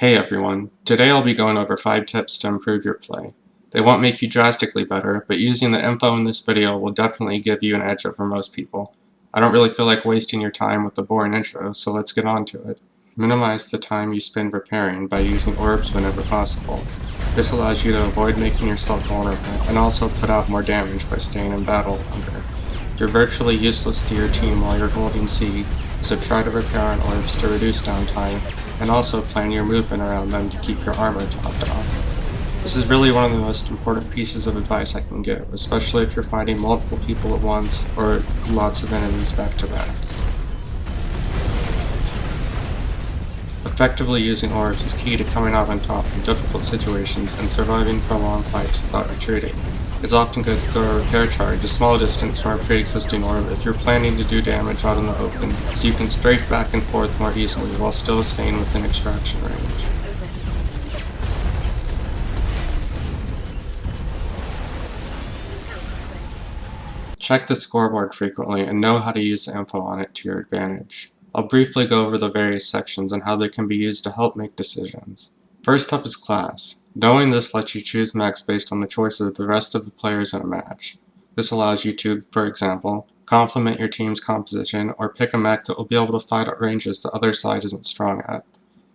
Hey everyone, today I'll be going over 5 tips to improve your play. They won't make you drastically better, but using the info in this video will definitely give you an edge over most people. I don't really feel like wasting your time with the boring intro, so let's get on to it. Minimize the time you spend repairing by using orbs whenever possible. This allows you to avoid making yourself vulnerable, and also put out more damage by staying in battle longer. You're virtually useless to your team while you're holding C, so try to repair on orbs to reduce downtime, and also plan your movement around them to keep your armor topped off. This is really one of the most important pieces of advice I can give, especially if you're fighting multiple people at once or lots of enemies back to back. Effectively using orbs is key to coming out on top in difficult situations and surviving prolonged fights without retreating. It's often good to throw a repair charge a small distance from a pre-existing orb if you're planning to do damage out in the open, so you can strafe back and forth more easily while still staying within extraction range. Check the scoreboard frequently and know how to use the info on it to your advantage. I'll briefly go over the various sections and how they can be used to help make decisions. First up is class. Knowing this lets you choose mechs based on the choices of the rest of the players in a match. This allows you to, for example, complement your team's composition or pick a mech that will be able to fight at ranges the other side isn't strong at.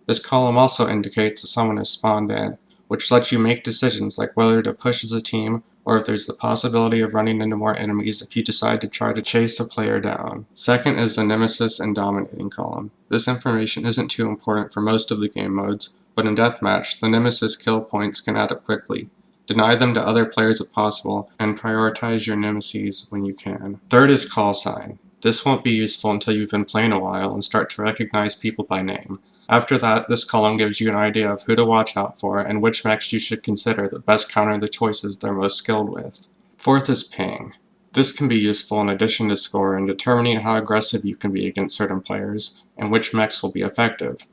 This column also indicates if someone is spawned in, which lets you make decisions like whether to push as a team or if there's the possibility of running into more enemies if you decide to try to chase a player down. Second is the Nemesis and Dominating column. This information isn't too important for most of the game modes, but in Deathmatch, the Nemesis kill points can add up quickly. Deny them to other players if possible, and prioritize your nemesis when you can. Third is Call Sign. This won't be useful until you've been playing a while and start to recognize people by name. After that, this column gives you an idea of who to watch out for and which mechs you should consider that best counter the choices they're most skilled with. Fourth is Ping. This can be useful in addition to score in determining how aggressive you can be against certain players and which mechs will be effective.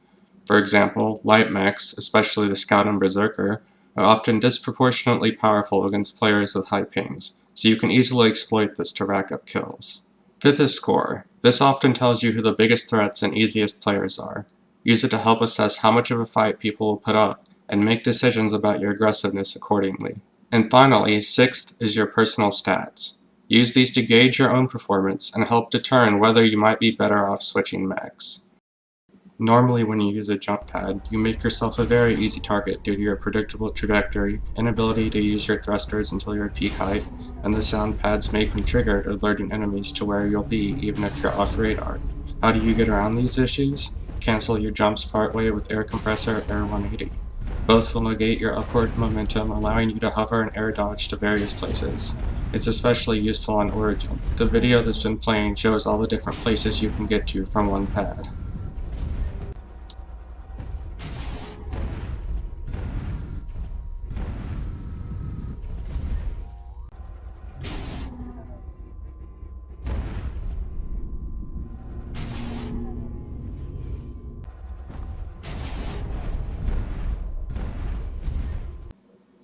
For example, light mechs, especially the Scout and Berserker, are often disproportionately powerful against players with high pings, so you can easily exploit this to rack up kills. Fifth is Score. This often tells you who the biggest threats and easiest players are. Use it to help assess how much of a fight people will put up, and make decisions about your aggressiveness accordingly. And finally, sixth is your personal stats. Use these to gauge your own performance and help determine whether you might be better off switching mechs. Normally when you use a jump pad, you make yourself a very easy target due to your predictable trajectory, inability to use your thrusters until you're at peak height, and the sound pads make when triggered alerting enemies to where you'll be even if you're off radar. How do you get around these issues? Cancel your jumps partway with Air Compressor or Air 180. Both will negate your upward momentum, allowing you to hover and air dodge to various places. It's especially useful on Origin. The video that's been playing shows all the different places you can get to from one pad.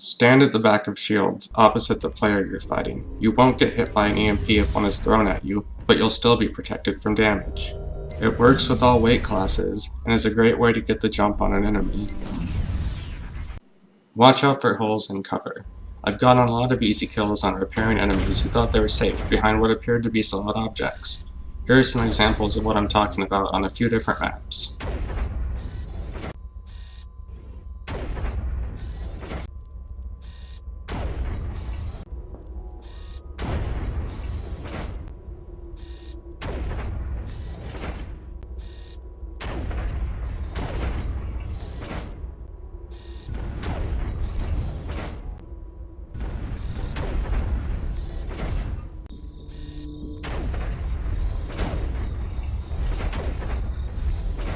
Stand at the back of shields, opposite the player you're fighting. You won't get hit by an EMP if one is thrown at you, but you'll still be protected from damage. It works with all weight classes, and is a great way to get the jump on an enemy. Watch out for holes in cover. I've gotten a lot of easy kills on repairing enemies who thought they were safe behind what appeared to be solid objects. Here are some examples of what I'm talking about on a few different maps.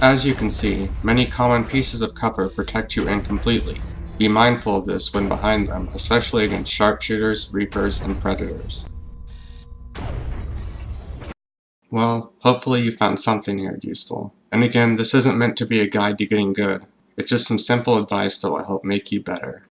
As you can see, many common pieces of cover protect you incompletely. Be mindful of this when behind them, especially against sharpshooters, reapers, and predators. Well, hopefully you found something here useful. And again, this isn't meant to be a guide to getting good. It's just some simple advice that will help make you better.